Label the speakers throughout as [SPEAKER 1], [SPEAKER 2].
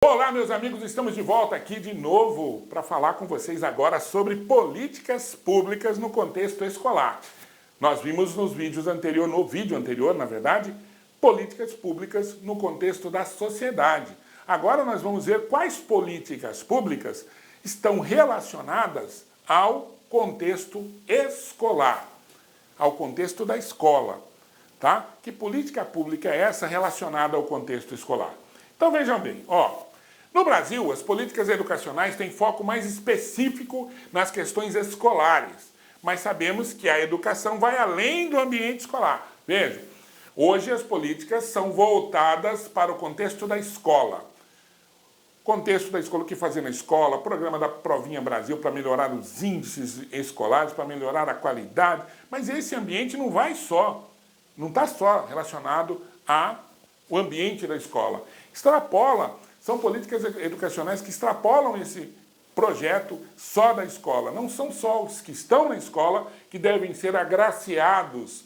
[SPEAKER 1] Olá, meus amigos, estamos de volta aqui de novo para falar com vocês agora sobre políticas públicas no contexto escolar. Nós vimos no vídeo anterior, na verdade, políticas públicas no contexto da sociedade. Agora nós vamos ver quais políticas públicas estão relacionadas ao contexto escolar, ao contexto da escola, tá? Que política pública é essa relacionada ao contexto escolar? Então vejam bem, no Brasil, as políticas educacionais têm foco mais específico nas questões escolares, mas sabemos que a educação vai além do ambiente escolar. Vejam, hoje as políticas são voltadas para o contexto da escola. Contexto da escola, o que fazer na escola, programa da Provinha Brasil para melhorar os índices escolares, para melhorar a qualidade, mas esse ambiente não está só relacionado ao ambiente da escola. São políticas educacionais que extrapolam esse projeto só da escola. Não são só os que estão na escola que devem ser agraciados,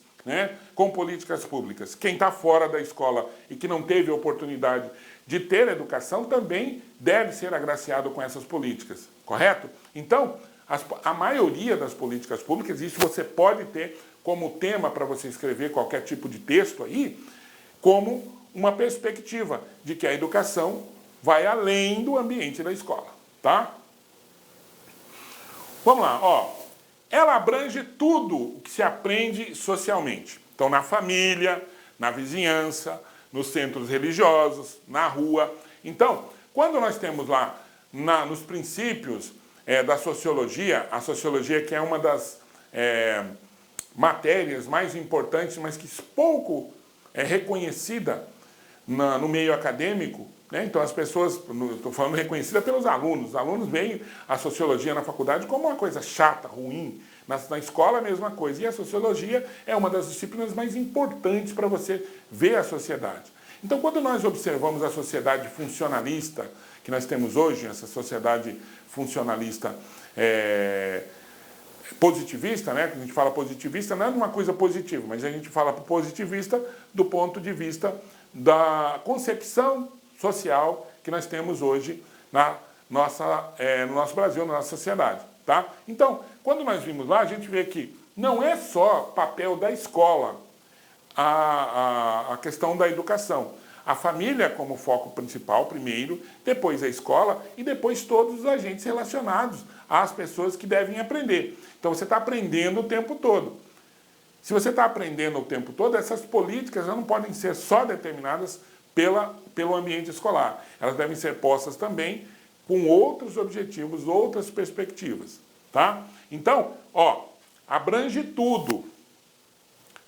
[SPEAKER 1] com políticas públicas. Quem está fora da escola e que não teve oportunidade de ter educação também deve ser agraciado com essas políticas, correto? Então, a maioria das políticas públicas, isso você pode ter como tema para você escrever qualquer tipo de texto aí, como uma perspectiva de que a educação vai além do ambiente da escola, tá? Vamos lá, Ela abrange tudo o que se aprende socialmente. Então, na família, na vizinhança, nos centros religiosos, na rua. Então, quando nós temos lá nos princípios da sociologia, a sociologia que é uma das matérias mais importantes, mas que pouco é reconhecida no meio acadêmico, Então as pessoas, estou falando reconhecida pelos alunos, os alunos veem a sociologia na faculdade como uma coisa chata, ruim, na escola a mesma coisa, e a sociologia é uma das disciplinas mais importantes para você ver a sociedade. Então quando nós observamos a sociedade funcionalista que nós temos hoje, essa sociedade funcionalista positivista, que a gente fala positivista, não é uma coisa positiva, mas a gente fala positivista do ponto de vista da concepção social que nós temos hoje no nosso Brasil, na nossa sociedade. Tá? Então, quando nós vimos lá, a gente vê que não é só papel da escola a questão da educação. A família como foco principal primeiro, depois a escola e depois todos os agentes relacionados às pessoas que devem aprender. Então você está aprendendo o tempo todo. Se você está aprendendo o tempo todo, essas políticas não podem ser só determinadas pelo ambiente escolar. Elas devem ser postas também com outros objetivos, outras perspectivas. Tá? Então, abrange tudo.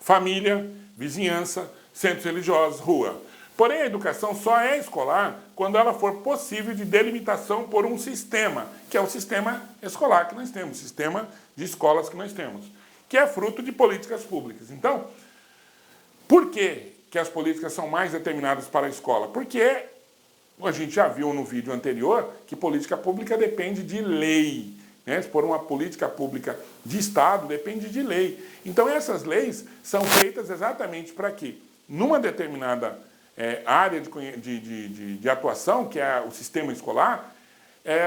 [SPEAKER 1] Família, vizinhança, centros religiosos, rua. Porém, a educação só é escolar quando ela for possível de delimitação por um sistema, que é o sistema escolar que nós temos, o sistema de escolas que nós temos, que é fruto de políticas públicas. Então, por que as políticas são mais determinadas para a escola? Porque a gente já viu no vídeo anterior que política pública depende de lei. Se for uma política pública de Estado, depende de lei. Então, essas leis são feitas exatamente para que, numa determinada área de atuação, que é o sistema escolar,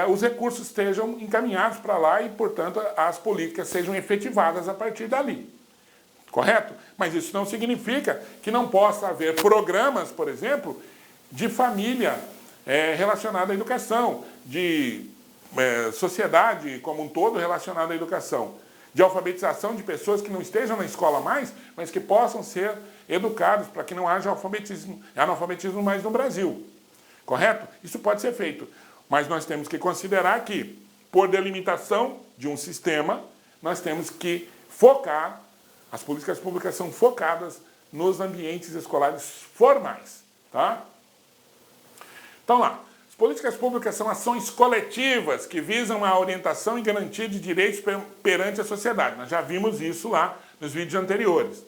[SPEAKER 1] os recursos estejam encaminhados para lá e, portanto, as políticas sejam efetivadas a partir dali. Correto? Mas isso não significa que não possa haver programas, por exemplo, de família relacionada à educação, de sociedade como um todo relacionada à educação, de alfabetização de pessoas que não estejam na escola mais, mas que possam ser educados para que não haja analfabetismo mais no Brasil. Correto? Isso pode ser feito. Mas nós temos que considerar que, por delimitação de um sistema, nós temos que focar, as políticas públicas são focadas nos ambientes escolares formais. Tá? Então lá, as políticas públicas são ações coletivas que visam a orientação e garantia de direitos perante a sociedade. Nós já vimos isso lá nos vídeos anteriores.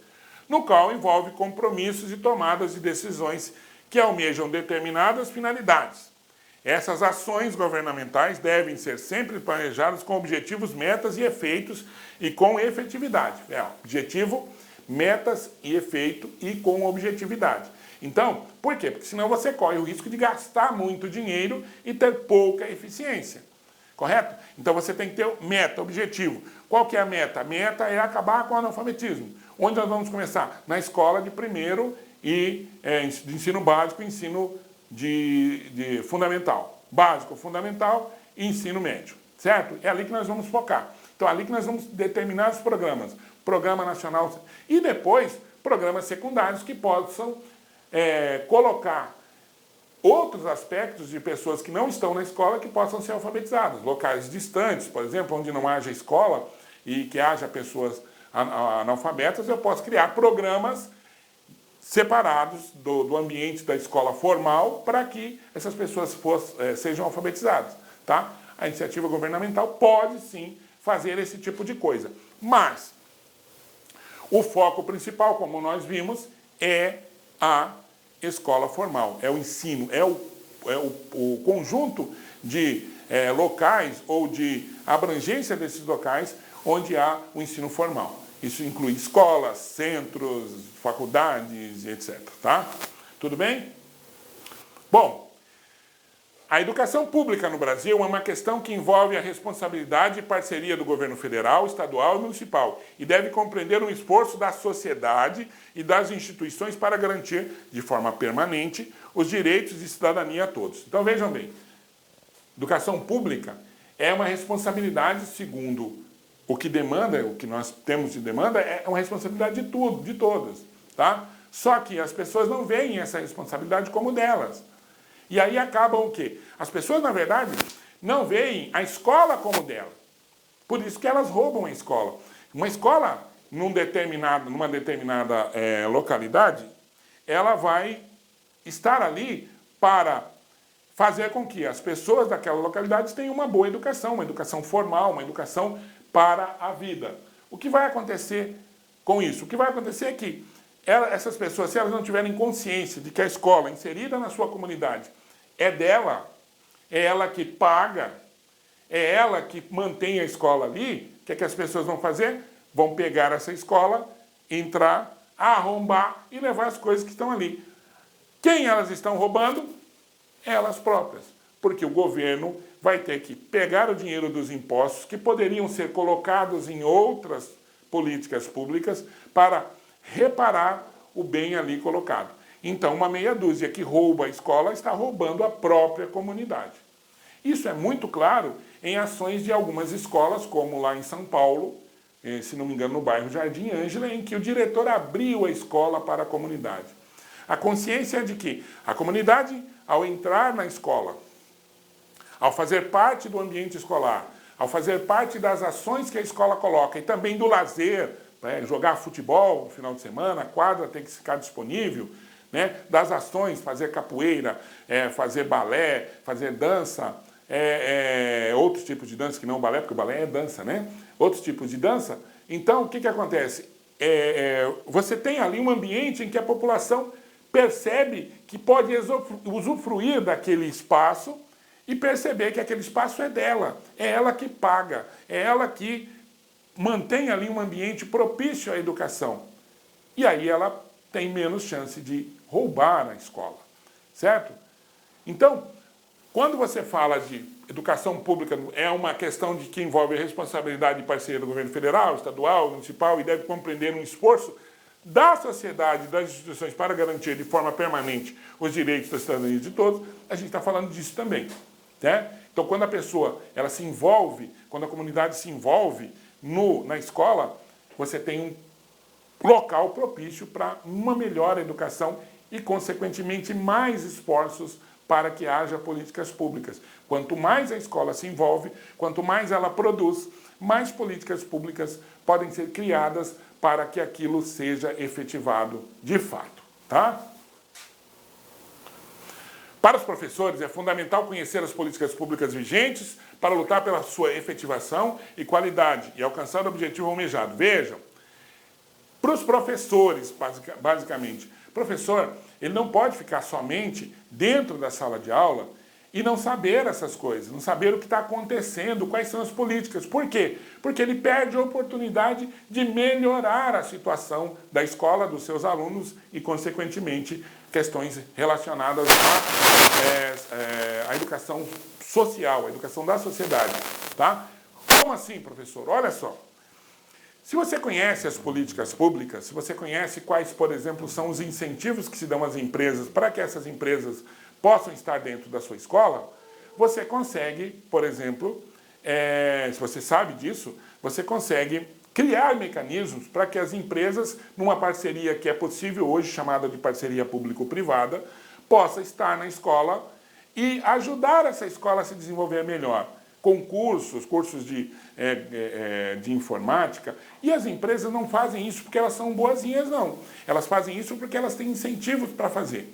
[SPEAKER 1] No qual envolve compromissos e tomadas de decisões que almejam determinadas finalidades. Essas ações governamentais devem ser sempre planejadas com objetivos, metas e efeitos e com efetividade. Objetivo, metas e efeito e com objetividade. Então, por quê? Porque senão você corre o risco de gastar muito dinheiro e ter pouca eficiência. Correto? Então você tem que ter meta, objetivo. Qual que é a meta? A meta é acabar com o analfabetismo. Onde nós vamos começar? Na escola de primeiro e de ensino básico e ensino de fundamental. Básico, fundamental e ensino médio. Certo? É ali que nós vamos focar. Então é ali que nós vamos determinar os programas. Programa nacional e depois programas secundários que possam colocar outros aspectos de pessoas que não estão na escola que possam ser alfabetizadas. Locais distantes, por exemplo, onde não haja escola e que haja pessoas analfabetas, eu posso criar programas separados do ambiente da escola formal para que essas pessoas sejam alfabetizadas. Tá? A iniciativa governamental pode sim fazer esse tipo de coisa. Mas o foco principal, como nós vimos, é a escola formal, é o ensino, é o conjunto de locais ou de abrangência desses locais onde há o ensino formal. Isso inclui escolas, centros, faculdades, etc. Tá? Tudo bem? Bom, a educação pública no Brasil é uma questão que envolve a responsabilidade e parceria do governo federal, estadual e municipal e deve compreender um esforço da sociedade e das instituições para garantir, de forma permanente, os direitos de cidadania a todos. Então vejam bem, educação pública é uma responsabilidade, segundo o que demanda, o que nós temos de demanda, é uma responsabilidade de todas. Tá? Só que as pessoas não veem essa responsabilidade como delas. E aí acabam o quê? As pessoas, na verdade, não veem a escola como dela. Por isso que elas roubam a escola. Uma escola, numa determinada localidade, ela vai estar ali para fazer com que as pessoas daquela localidade tenham uma boa educação, uma educação formal, uma educação para a vida. O que vai acontecer com isso? O que vai acontecer é que essas pessoas, se elas não tiverem consciência de que a escola inserida na sua comunidade é dela, é ela que paga, é ela que mantém a escola ali, o que é que as pessoas vão fazer? Vão pegar essa escola, entrar, arrombar e levar as coisas que estão ali. Quem elas estão roubando? Elas próprias. Porque o governo vai ter que pegar o dinheiro dos impostos que poderiam ser colocados em outras políticas públicas para reparar o bem ali colocado. Então, uma meia dúzia que rouba a escola está roubando a própria comunidade. Isso é muito claro em ações de algumas escolas, como lá em São Paulo, se não me engano, no bairro Jardim Ângela, em que o diretor abriu a escola para a comunidade. A consciência é de que a comunidade, ao entrar na escola, ao fazer parte do ambiente escolar, ao fazer parte das ações que a escola coloca e também do lazer, jogar futebol no final de semana, a quadra tem que ficar disponível, né, das ações, fazer capoeira, fazer balé, fazer dança, outros tipos de dança que não balé, porque o balé é dança, né? Outros tipos de dança. Então, o que acontece? Você tem ali um ambiente em que a população percebe que pode usufruir daquele espaço e perceber que aquele espaço é dela, é ela que paga, é ela que mantém ali um ambiente propício à educação. E aí ela tem menos chance de roubar a escola, certo? Então, quando você fala de educação pública, é uma questão de que envolve a responsabilidade e parceria do governo federal, estadual, municipal e deve compreender um esforço da sociedade e das instituições para garantir de forma permanente os direitos da cidadania de todos, a gente está falando disso também. Né? Então, quando a pessoa ela se envolve, quando a comunidade se envolve na escola, você tem um local propício para uma melhor educação e, consequentemente, mais esforços para que haja políticas públicas. Quanto mais a escola se envolve, quanto mais ela produz, mais políticas públicas podem ser criadas para que aquilo seja efetivado de fato. Tá? Para os professores, é fundamental conhecer as políticas públicas vigentes para lutar pela sua efetivação e qualidade e alcançar o objetivo almejado. Vejam, para os professores, basicamente, o professor ele não pode ficar somente dentro da sala de aula e não saber essas coisas, não saber o que está acontecendo, quais são as políticas. Por quê? Porque ele perde a oportunidade de melhorar a situação da escola, dos seus alunos e, consequentemente, questões relacionadas à educação social, à educação da sociedade. Tá? Como assim, professor? Olha só. Se você conhece as políticas públicas, se você conhece quais, por exemplo, são os incentivos que se dão às empresas para que essas empresas possam estar dentro da sua escola, você consegue, por exemplo, se você sabe disso, você consegue criar mecanismos para que as empresas, numa parceria que é possível hoje, chamada de parceria público-privada, possa estar na escola e ajudar essa escola a se desenvolver melhor. Cursos de informática, e as empresas não fazem isso porque elas são boazinhas, não. Elas fazem isso porque elas têm incentivos para fazer.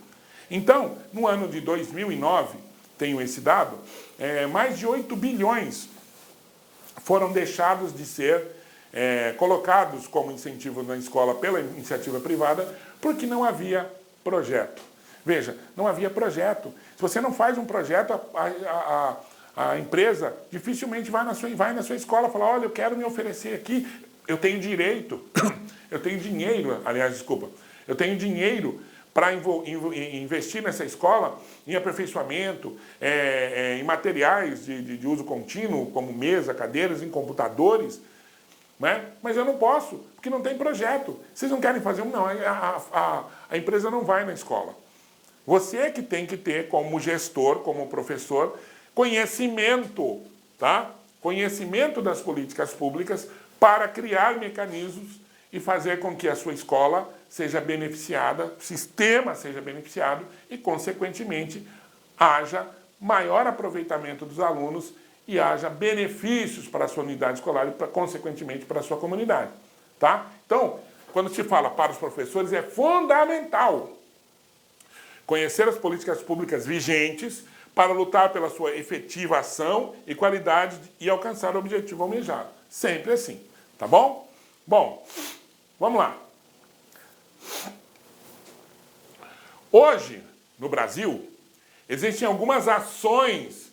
[SPEAKER 1] Então, no ano de 2009, tenho esse dado, mais de 8 bilhões foram deixados de ser colocados como incentivo na escola pela iniciativa privada, porque não havia projeto. Veja, não havia projeto. Se você não faz um projeto, a empresa dificilmente vai na sua escola e fala, olha, eu quero me oferecer aqui, eu tenho direito, eu tenho dinheiro, aliás, desculpa, eu tenho dinheiro para investir nessa escola em aperfeiçoamento, em materiais de uso contínuo, como mesa, cadeiras, em computadores, né? Mas eu não posso, porque não tem projeto. Vocês não querem fazer um? Não, a empresa não vai na escola. Você que tem que ter, como gestor, como professor, conhecimento, tá? Conhecimento das políticas públicas para criar mecanismos e fazer com que a sua escola seja beneficiada, o sistema seja beneficiado e, consequentemente, haja maior aproveitamento dos alunos e haja benefícios para a sua unidade escolar e, consequentemente, para a sua comunidade. Tá? Então, quando se fala para os professores, é fundamental conhecer as políticas públicas vigentes para lutar pela sua efetiva ação e qualidade e alcançar o objetivo almejado. Sempre assim, tá bom? Bom, vamos lá. Hoje, no Brasil, existem algumas ações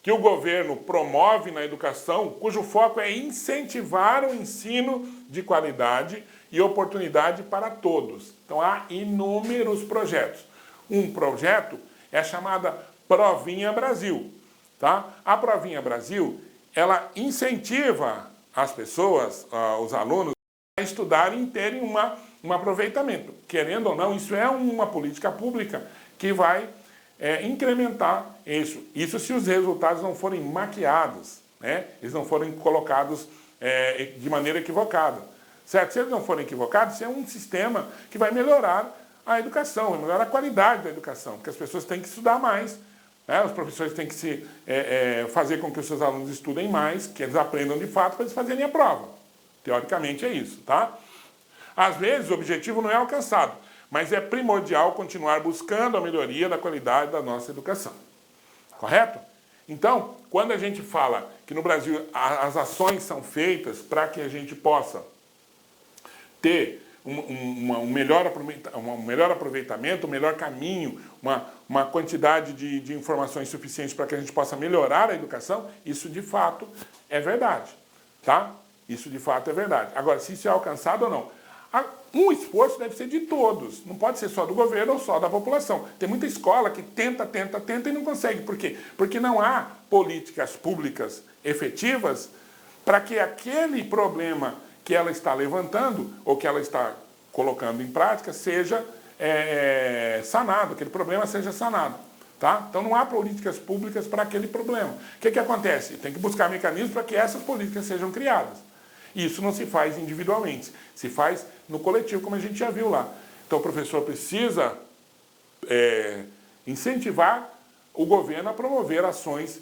[SPEAKER 1] que o governo promove na educação, cujo foco é incentivar o ensino de qualidade e oportunidade para todos. Então, há inúmeros projetos. Um projeto é a chamada Provinha Brasil. Tá? A Provinha Brasil, ela incentiva as pessoas, os alunos, a estudarem e terem um aproveitamento. Querendo ou não, isso é uma política pública que vai incrementar isso. Isso se os resultados não forem maquiados, né? Eles não forem colocados de maneira equivocada. Certo? Se eles não forem equivocados, isso é um sistema que vai melhorar a educação, vai melhorar a qualidade da educação, porque as pessoas têm que estudar mais, né? Os professores têm que fazer com que os seus alunos estudem mais, que eles aprendam de fato para eles fazerem a prova. Teoricamente é isso, tá? Às vezes o objetivo não é alcançado, mas é primordial continuar buscando a melhoria da qualidade da nossa educação. Correto? Então, quando a gente fala que no Brasil as ações são feitas para que a gente possa ter um melhor aproveitamento, um melhor caminho, uma quantidade de informações suficientes para que a gente possa melhorar a educação, isso de fato é verdade, tá? Isso de fato é verdade. Agora, se isso é alcançado ou não, um esforço deve ser de todos, não pode ser só do governo ou só da população. Tem muita escola que tenta e não consegue. Por quê? Porque não há políticas públicas efetivas para que aquele problema que ela está levantando ou que ela está colocando em prática seja sanado, aquele problema seja sanado. Tá? Então não há políticas públicas para aquele problema. O que acontece? Tem que buscar mecanismos para que essas políticas sejam criadas. Isso não se faz individualmente, se faz no coletivo, como a gente já viu lá. Então o professor precisa incentivar o governo a promover ações,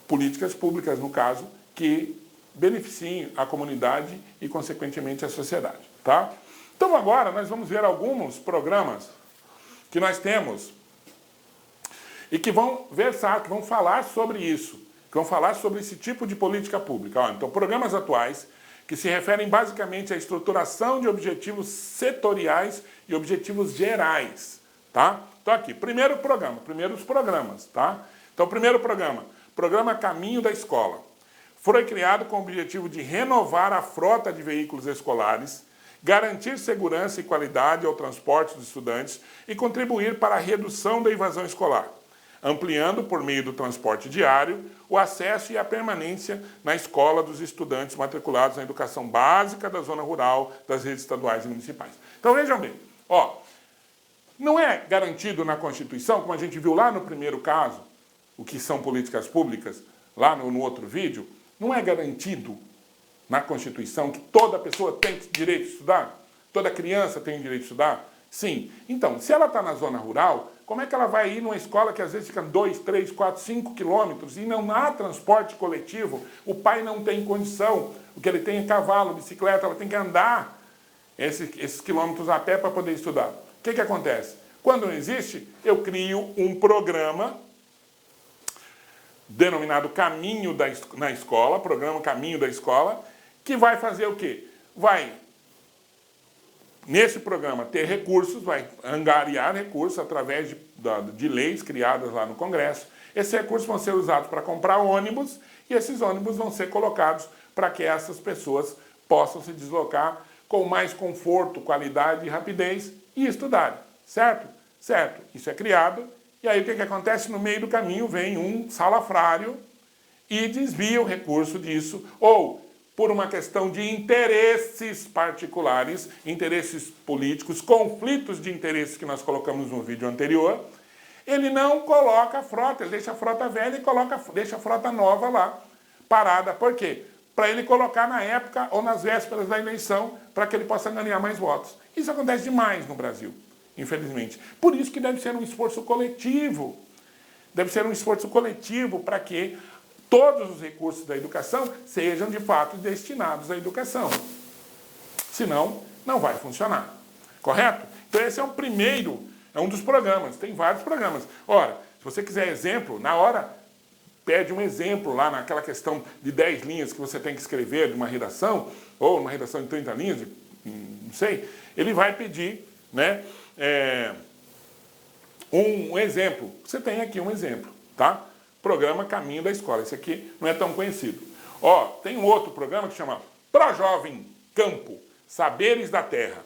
[SPEAKER 1] políticas públicas, no caso, que beneficiem a comunidade e, consequentemente, a sociedade. Tá? Então agora nós vamos ver alguns programas que nós temos e que vão versar, que vão falar sobre isso, que vão falar sobre esse tipo de política pública. Ó, então, programas atuais que se referem basicamente à estruturação de objetivos setoriais e objetivos gerais. Tá? Então aqui, primeiros programas. Tá? Então, primeiro Programa Caminho da Escola. Foi criado com o objetivo de renovar a frota de veículos escolares garantir segurança e qualidade ao transporte dos estudantes e contribuir para a redução da evasão escolar, ampliando, por meio do transporte diário, o acesso e a permanência na escola dos estudantes matriculados na educação básica da zona rural das redes estaduais e municipais. Então vejam bem, não é garantido na Constituição, como a gente viu lá no primeiro caso, o que são políticas públicas, lá no outro vídeo, não é garantido na Constituição que toda pessoa tem direito de estudar? Toda criança tem direito de estudar? Sim. Então, se ela está na zona rural, como é que ela vai ir numa escola que às vezes fica 2, 3, 4, 5 quilômetros e não há transporte coletivo? O pai não tem condição, o que ele tem é cavalo, bicicleta, ela tem que andar esses quilômetros a pé para poder estudar. O que acontece? Quando não existe, eu crio um programa denominado Caminho na Escola, programa Caminho da Escola, que vai fazer o quê? Vai, nesse programa, ter recursos, vai angariar recursos através de leis criadas lá no Congresso. Esses recursos vão ser usados para comprar ônibus e esses ônibus vão ser colocados para que essas pessoas possam se deslocar com mais conforto, qualidade e rapidez e estudarem, certo? Certo. Isso é criado. E aí o que acontece? No meio do caminho vem um salafrário e desvia o recurso disso, ou por uma questão de interesses particulares, interesses políticos, conflitos de interesses que nós colocamos no vídeo anterior, ele não coloca a frota, ele deixa a frota velha e deixa a frota nova lá, parada. Por quê? Para ele colocar na época ou nas vésperas da eleição, para que ele possa ganhar mais votos. Isso acontece demais no Brasil, infelizmente. Por isso que deve ser um esforço coletivo. Deve ser um esforço coletivo para que todos os recursos da educação sejam, de fato, destinados à educação. Senão, não vai funcionar. Correto? Então, esse é o primeiro, é um dos programas. Tem vários programas. Ora, se você quiser exemplo, na hora, pede um exemplo lá naquela questão de 10 linhas que você tem que escrever de uma redação, ou uma redação de 30 linhas, não sei, ele vai pedir, né, um exemplo. Você tem aqui um exemplo, tá? Programa Caminho da Escola. Esse aqui não é tão conhecido. Tem um outro programa que chama ProJovem Campo, Saberes da Terra.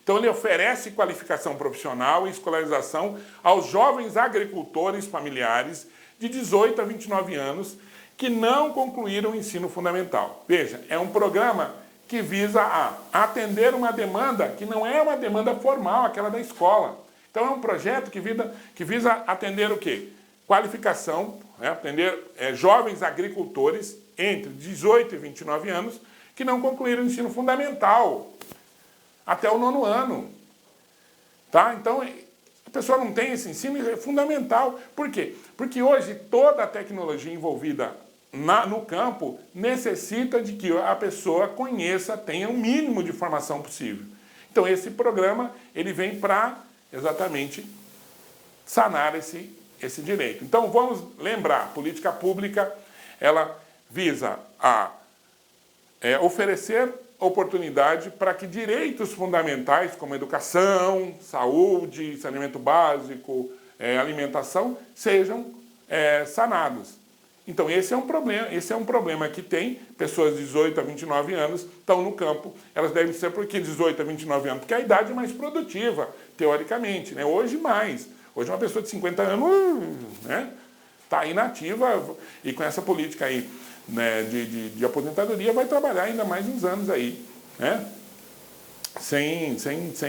[SPEAKER 1] Então ele oferece qualificação profissional e escolarização aos jovens agricultores familiares de 18 a 29 anos que não concluíram o ensino fundamental. Veja, é um programa que visa atender uma demanda que não é uma demanda formal, aquela da escola. Então é um projeto que visa atender o quê? Qualificação, atender jovens agricultores entre 18 e 29 anos que não concluíram o ensino fundamental até o 9º ano. Tá? Então, a pessoa não tem esse ensino, é fundamental. Por quê? Porque hoje toda a tecnologia envolvida no campo necessita de que a pessoa conheça, tenha o mínimo de formação possível. Então, esse programa ele vem para exatamente sanar esse direito. Então, vamos lembrar, a política pública, ela visa oferecer oportunidade para que direitos fundamentais, como educação, saúde, saneamento básico, alimentação, sejam sanados. Então, esse é um problema que tem pessoas de 18 a 29 anos estão no campo. Elas devem ser por que 18 a 29 anos? Porque é a idade mais produtiva, teoricamente, né? Hoje mais. Hoje uma pessoa de 50 anos tá inativa e com essa política aí, né, de aposentadoria vai trabalhar ainda mais uns anos aí, né? Sem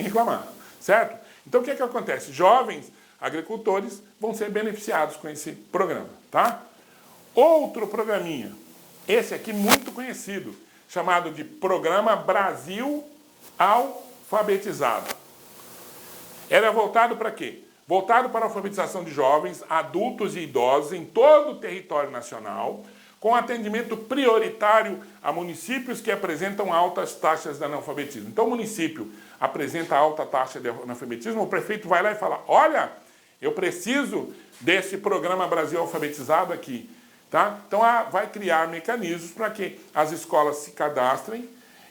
[SPEAKER 1] reclamar, certo? Então o que acontece? Jovens agricultores vão ser beneficiados com esse programa, tá? Outro programinha, esse aqui muito conhecido, chamado de Programa Brasil Alfabetizado. Era voltado para quê? Voltado para a alfabetização de jovens, adultos e idosos em todo o território nacional, com atendimento prioritário a municípios que apresentam altas taxas de analfabetismo. Então, o município apresenta alta taxa de analfabetismo, o prefeito vai lá e fala, olha, eu preciso desse Programa Brasil Alfabetizado aqui. Tá? Então, vai criar mecanismos para que as escolas se cadastrem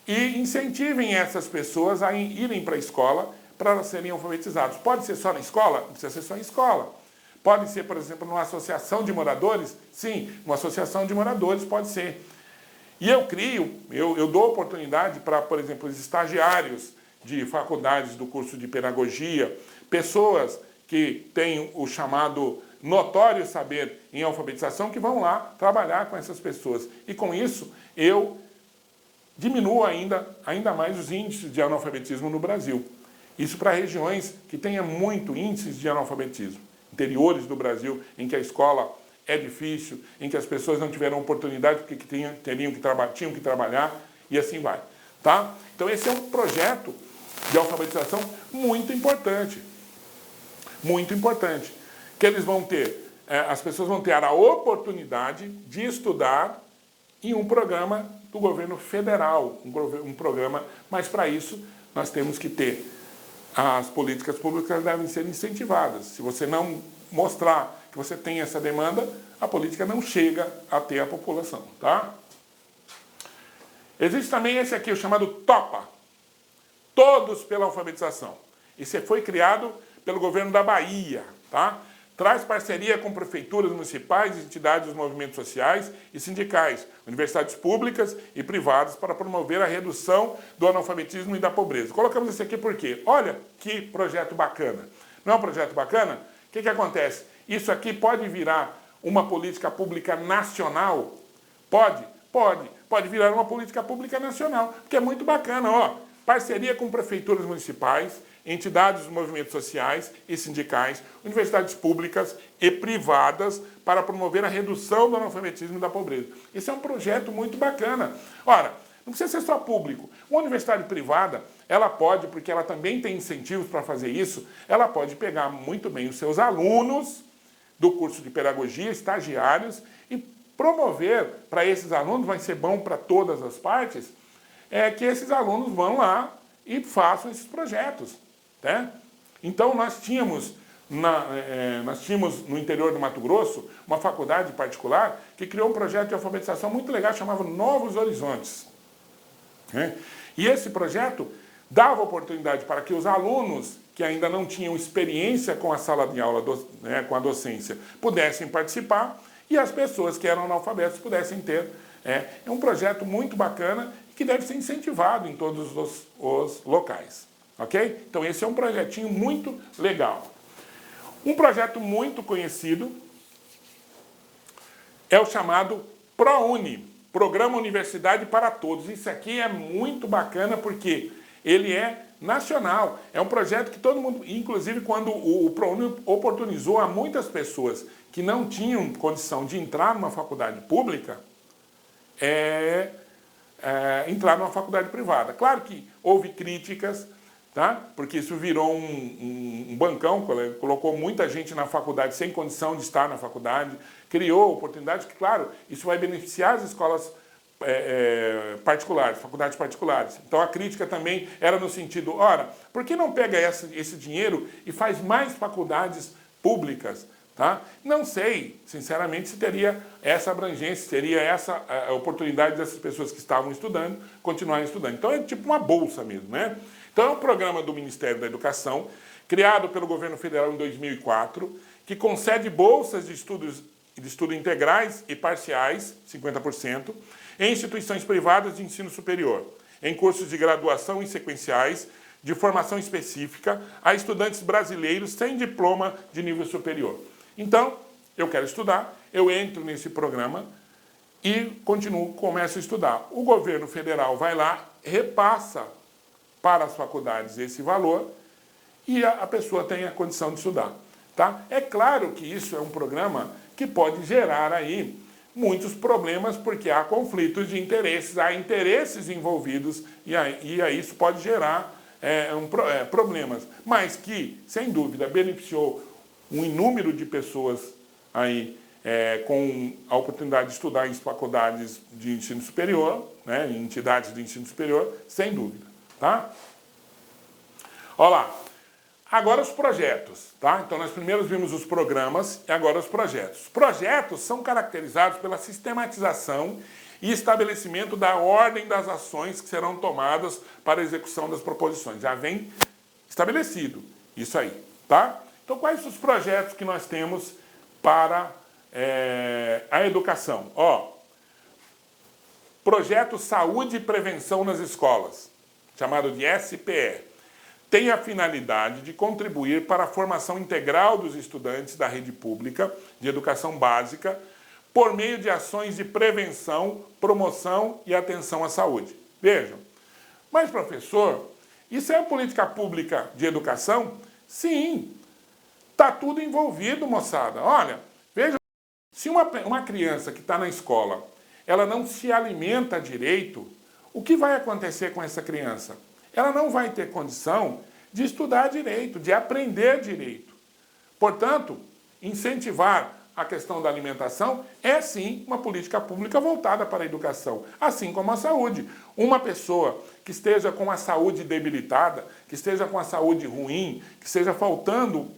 [SPEAKER 1] e incentivem essas pessoas a irem para a escola para elas serem alfabetizadas. Pode ser só na escola? Não precisa ser só em escola. Pode ser, por exemplo, numa associação de moradores? Sim, uma associação de moradores pode ser. E eu dou oportunidade para, por exemplo, os estagiários de faculdades do curso de pedagogia, pessoas que têm o chamado notório saber em alfabetização, que vão lá trabalhar com essas pessoas. E com isso, eu diminuo ainda mais os índices de analfabetismo no Brasil. Isso para regiões que tenham muito índices de analfabetismo. Interiores do Brasil, em que a escola é difícil, em que as pessoas não tiveram oportunidade porque tinham que trabalhar, e assim vai. Tá? Então esse é um projeto de alfabetização muito importante. Muito importante. Que eles vão ter, as pessoas vão ter a oportunidade de estudar em um programa do governo federal, um programa, mas para isso nós temos que ter, as políticas públicas devem ser incentivadas. Se você não mostrar que você tem essa demanda, a política não chega até a população, tá? Existe também esse aqui, o chamado TOPA, Todos pela Alfabetização. Esse foi criado pelo governo da Bahia, tá? Traz parceria com prefeituras municipais, entidades dos movimentos sociais e sindicais, universidades públicas e privadas para promover a redução do analfabetismo e da pobreza. Colocamos esse aqui por quê? Olha que projeto bacana. Não é um projeto bacana? O que acontece? Isso aqui pode virar uma política pública nacional? Pode? Pode. Pode virar uma política pública nacional, porque é muito bacana, ó. Parceria com prefeituras municipais, entidades dos movimentos sociais e sindicais, universidades públicas e privadas para promover a redução do analfabetismo e da pobreza. Esse é um projeto muito bacana. Ora, não precisa ser só público. Uma universidade privada, ela pode, porque ela também tem incentivos para fazer isso, ela pode pegar muito bem os seus alunos do curso de pedagogia, estagiários, e promover para esses alunos, vai ser bom para todas as partes, que esses alunos vão lá e façam esses projetos. Né? Então, nós tínhamos no interior do Mato Grosso uma faculdade particular que criou um projeto de alfabetização muito legal, chamado Novos Horizontes. Né? E esse projeto dava oportunidade para que os alunos que ainda não tinham experiência com a sala de aula, com a docência, pudessem participar e as pessoas que eram analfabetas pudessem ter. É um projeto muito bacana que deve ser incentivado em todos os locais. Ok? Então esse é um projetinho muito legal. Um projeto muito conhecido é o chamado ProUni, Programa Universidade para Todos. Isso aqui é muito bacana porque ele é nacional. É um projeto que todo mundo, inclusive quando o ProUni oportunizou a muitas pessoas que não tinham condição de entrar numa faculdade pública, entrar numa faculdade privada. Claro que houve críticas, tá? Porque isso virou um bancão, colocou muita gente na faculdade sem condição de estar na faculdade, criou oportunidades que, claro, isso vai beneficiar as escolas particulares, faculdades particulares. Então a crítica também era no sentido, ora, por que não pega esse dinheiro e faz mais faculdades públicas? Tá? Não sei, sinceramente, se teria essa abrangência, se teria essa oportunidade dessas pessoas que estavam estudando continuarem estudando. Então é tipo uma bolsa mesmo, né? Então é um programa do Ministério da Educação, criado pelo governo federal em 2004, que concede bolsas de estudo integrais e parciais, 50%, em instituições privadas de ensino superior, em cursos de graduação e sequenciais, de formação específica, a estudantes brasileiros sem diploma de nível superior. Então, eu quero estudar, eu entro nesse programa e começo a estudar. O governo federal vai lá, repassa para as faculdades esse valor e a pessoa tem a condição de estudar. Tá? É claro que isso é um programa que pode gerar aí muitos problemas, porque há conflitos de interesses, há interesses envolvidos e aí isso pode gerar problemas. Mas que, sem dúvida, beneficiou um número de pessoas aí com a oportunidade de estudar em faculdades de ensino superior, né, em entidades de ensino superior, sem dúvida. Tá? Olha lá. Agora os projetos. Tá? Então nós primeiro vimos os programas e agora os projetos. Os projetos são caracterizados pela sistematização e estabelecimento da ordem das ações que serão tomadas para a execução das proposições. Já vem estabelecido isso aí. Tá? Então, quais são os projetos que nós temos para a educação? Projeto Saúde e Prevenção nas Escolas, chamado de SPE. tem a finalidade de contribuir para a formação integral dos estudantes da rede pública de educação básica por meio de ações de prevenção, promoção e atenção à saúde. Vejam, mas professor, isso é a política pública de educação? Sim, está tudo envolvido, moçada. Olha, veja, se uma criança que está na escola, ela não se alimenta direito, o que vai acontecer com essa criança? Ela não vai ter condição de estudar direito, de aprender direito. Portanto, incentivar a questão da alimentação é sim uma política pública voltada para a educação, assim como a saúde. Uma pessoa que esteja com a saúde debilitada, que esteja com a saúde ruim, que esteja faltando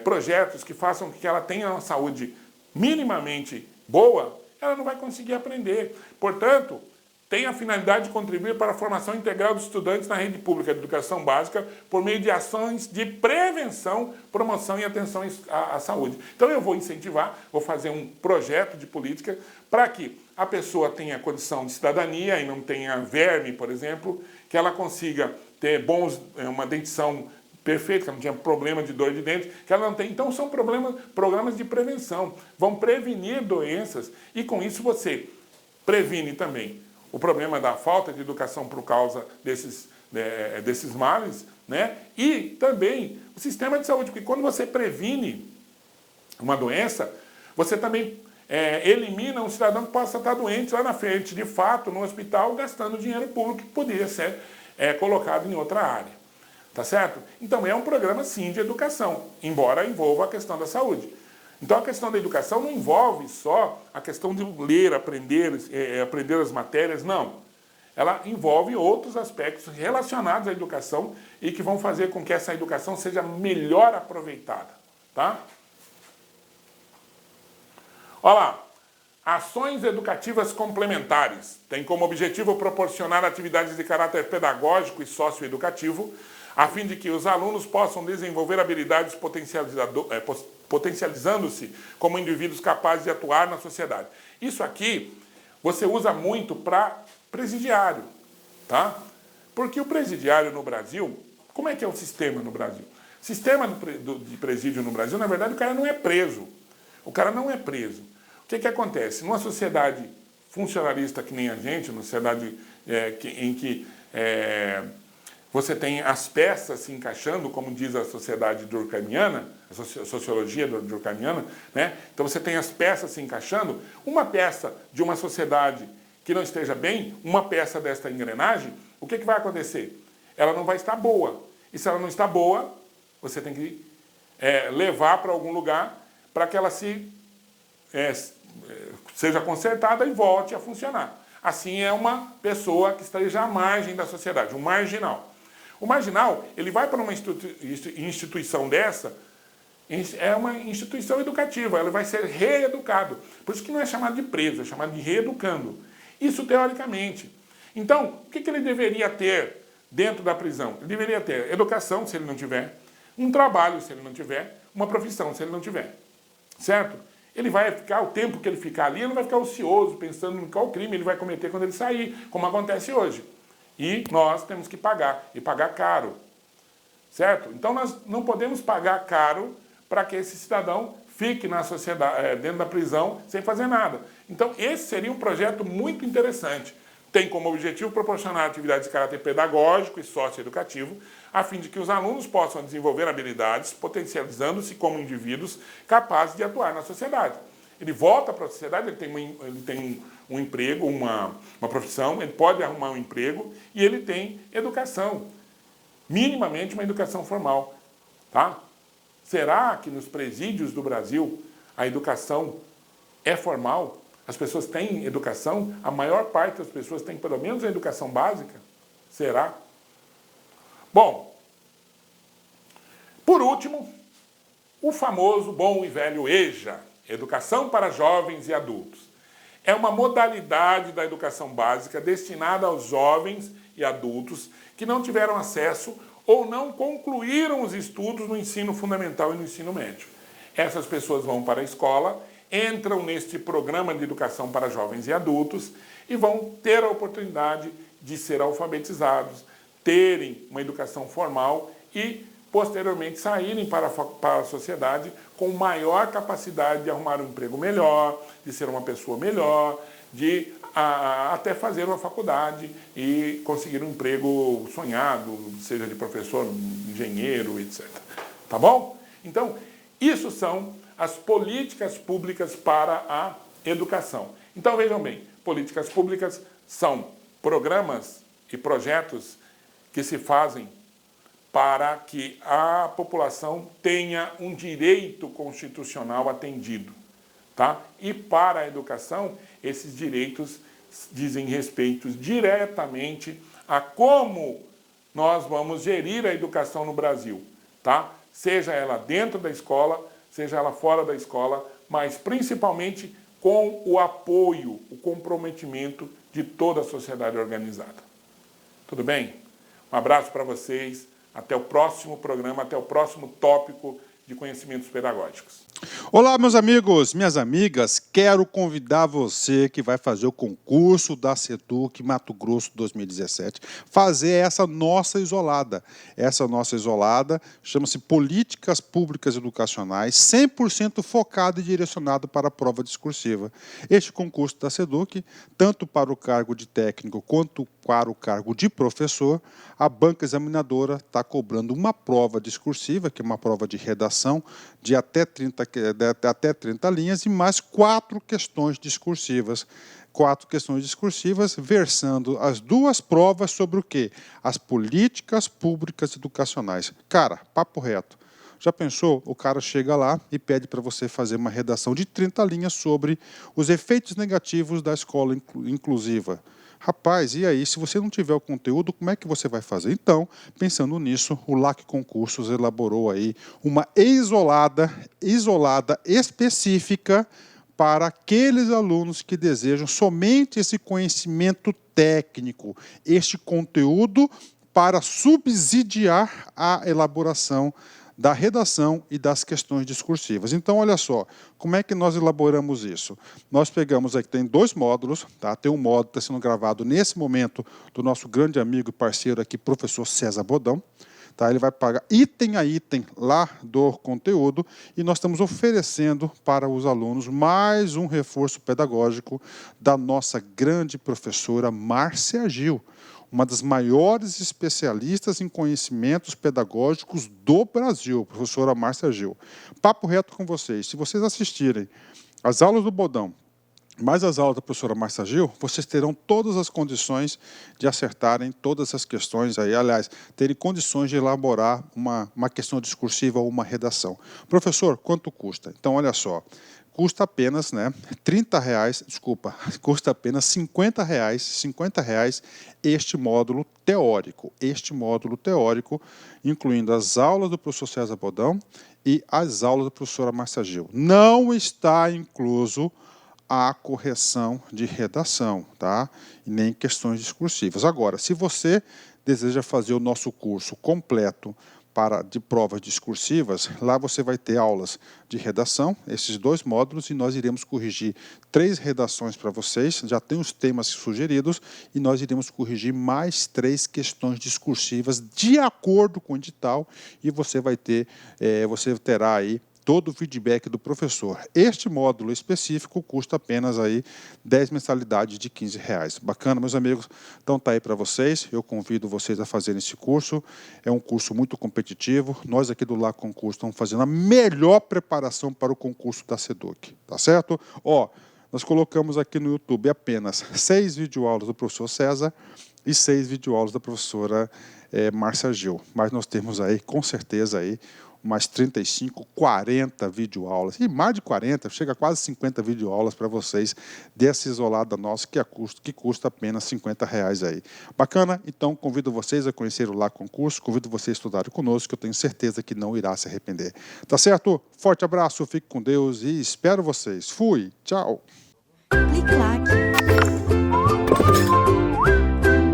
[SPEAKER 1] projetos que façam que ela tenha uma saúde minimamente boa, ela não vai conseguir aprender. Portanto, tem a finalidade de contribuir para a formação integral dos estudantes na rede pública de educação básica por meio de ações de prevenção, promoção e atenção à saúde. Então eu vou incentivar, vou fazer um projeto de política para que a pessoa tenha condição de cidadania e não tenha verme, por exemplo, que ela consiga ter uma dentição perfeita, que ela não tinha problema de dor de dente, que ela não tem. Então são programas de prevenção, vão prevenir doenças e com isso você previne também o problema da falta de educação por causa desses males, né? E também o sistema de saúde, porque quando você previne uma doença, você também elimina um cidadão que possa estar doente lá na frente, de fato, no hospital, gastando dinheiro público que poderia ser colocado em outra área. Tá certo? Então é um programa, sim, de educação, embora envolva a questão da saúde. Então a questão da educação não envolve só a questão de ler, aprender as matérias, não. Ela envolve outros aspectos relacionados à educação e que vão fazer com que essa educação seja melhor aproveitada. Tá? Olha lá, ações educativas complementares. Tem como objetivo proporcionar atividades de caráter pedagógico e socioeducativo, a fim de que os alunos possam desenvolver habilidades potencializando-se como indivíduos capazes de atuar na sociedade. Isso aqui você usa muito para presidiário, tá? Porque o presidiário no Brasil, como é que é o sistema no Brasil? O sistema de presídio no Brasil, na verdade, o cara não é preso. O cara não é preso. O que acontece? Numa sociedade funcionalista que nem a gente, numa sociedade em que você tem as peças se encaixando, como diz a sociedade durkheimiana, a sociologia durkheimiana, né? Então você tem as peças se encaixando. Uma peça de uma sociedade que não esteja bem, uma peça desta engrenagem, o que vai acontecer? Ela não vai estar boa. E se ela não está boa, você tem que levar para algum lugar para que ela seja consertada e volte a funcionar. Assim é uma pessoa que esteja à margem da sociedade, um marginal. O marginal, ele vai para uma instituição dessa, é uma instituição educativa, ele vai ser reeducado. Por isso que não é chamado de preso, é chamado de reeducando. Isso teoricamente. Então, o que ele deveria ter dentro da prisão? Ele deveria ter educação, se ele não tiver, um trabalho, se ele não tiver, uma profissão, se ele não tiver. Certo? Ele vai ficar, o tempo que ele ficar ali, ele não vai ficar ocioso, pensando em qual crime ele vai cometer quando ele sair, como acontece hoje. E nós temos que pagar, e pagar caro. Certo? Então nós não podemos pagar caro para que esse cidadão fique na sociedade, dentro da prisão, sem fazer nada. Então esse seria um projeto muito interessante. Tem como objetivo proporcionar atividades de caráter pedagógico e socioeducativo, a fim de que os alunos possam desenvolver habilidades, potencializando-se como indivíduos capazes de atuar na sociedade. Ele volta para a sociedade, ele tem um emprego, uma profissão, ele pode arrumar um emprego e ele tem educação, minimamente uma educação formal. Tá? Será que nos presídios do Brasil a educação é formal? As pessoas têm educação? A maior parte das pessoas tem pelo menos a educação básica? Será? Bom, por último, o famoso bom e velho EJA, Educação para Jovens e Adultos. É uma modalidade da educação básica destinada aos jovens e adultos que não tiveram acesso ou não concluíram os estudos no ensino fundamental e no ensino médio. Essas pessoas vão para a escola, entram neste programa de educação para jovens e adultos e vão ter a oportunidade de ser alfabetizados, terem uma educação formal e, posteriormente, saírem para a sociedade com maior capacidade de arrumar um emprego melhor, de ser uma pessoa melhor, de até fazer uma faculdade e conseguir um emprego sonhado, seja de professor, engenheiro, etc. Tá bom? Então, isso são as políticas públicas para a educação. Então, vejam bem, políticas públicas são programas e projetos que se fazem para que a população tenha um direito constitucional atendido, tá? E para a educação, esses direitos dizem respeito diretamente a como nós vamos gerir a educação no Brasil, tá? Seja ela dentro da escola, seja ela fora da escola, mas principalmente com o apoio, o comprometimento de toda a sociedade organizada. Tudo bem? Um abraço para vocês. Até o próximo programa, até o próximo tópico de conhecimentos pedagógicos.
[SPEAKER 2] Olá, meus amigos, minhas amigas, quero convidar você que vai fazer o concurso da SEDUC Mato Grosso 2017, fazer essa nossa isolada. Essa nossa isolada chama-se Políticas Públicas Educacionais, 100% focado e direcionado para a prova discursiva. Este concurso da SEDUC, tanto para o cargo de técnico quanto para o cargo de professor, a banca examinadora está cobrando uma prova discursiva, que é uma prova de redação, de até 30 linhas e mais 4 questões discursivas. 4 questões discursivas, versando as 2 provas sobre o quê? As políticas públicas educacionais. Cara, papo reto. Já pensou? O cara chega lá e pede para você fazer uma redação de 30 linhas sobre os efeitos negativos da escola inclusiva. Rapaz, e aí, se você não tiver o conteúdo, como é que você vai fazer? Então, pensando nisso, o LAC Concursos elaborou aí uma isolada específica para aqueles alunos que desejam somente esse conhecimento técnico, este conteúdo para subsidiar a elaboração da redação e das questões discursivas. Então, olha só, como é que nós elaboramos isso? Nós pegamos aqui, tem 2 módulos, tá? Tem um módulo que está sendo gravado nesse momento do nosso grande amigo e parceiro aqui, professor César Bodão. Tá? Ele vai pagar item a item lá do conteúdo e nós estamos oferecendo para os alunos mais um reforço pedagógico da nossa grande professora Márcia Gil, uma das maiores especialistas em conhecimentos pedagógicos do Brasil, professora Márcia Gil. Papo reto com vocês, se vocês assistirem às aulas do Bodão, mais as aulas da professora Márcia Gil, vocês terão todas as condições de acertarem todas as questões aí, aliás, terem condições de elaborar uma questão discursiva ou uma redação. Professor, quanto custa? Então, olha só, custa apenas, né, custa apenas R$50 este módulo teórico, incluindo as aulas do professor César Bodão e as aulas da professora Márcia Gil. Não está incluso a correção de redação, tá? E nem questões discursivas. Agora, se você deseja fazer o nosso curso completo de provas discursivas, lá você vai ter aulas de redação, esses 2 módulos, e nós iremos corrigir 3 redações para vocês, já tem os temas sugeridos, e nós iremos corrigir mais 3 questões discursivas de acordo com o edital, e você terá aí todo o feedback do professor. Este módulo específico custa apenas aí 10 mensalidades de R$15. Bacana, meus amigos? Então tá aí para vocês, eu convido vocês a fazerem esse curso, é um curso muito competitivo, nós aqui do LAC Concurso estamos fazendo a melhor preparação para o concurso da SEDUC, tá certo? Ó, nós colocamos aqui no YouTube apenas 6 videoaulas do professor César e 6 videoaulas da professora Márcia Gil, mas nós temos aí, com certeza, aí, mais 35, 40 videoaulas, e mais de 40, chega a quase 50 videoaulas para vocês dessa isolada nossa, que custa apenas R$50 aí. Bacana? Então, convido vocês a conhecer o LAC Concurso, convido vocês a estudarem conosco, que eu tenho certeza que não irá se arrepender. Tá certo? Forte abraço, fique com Deus e espero vocês. Fui, tchau!
[SPEAKER 3] Clique LAC.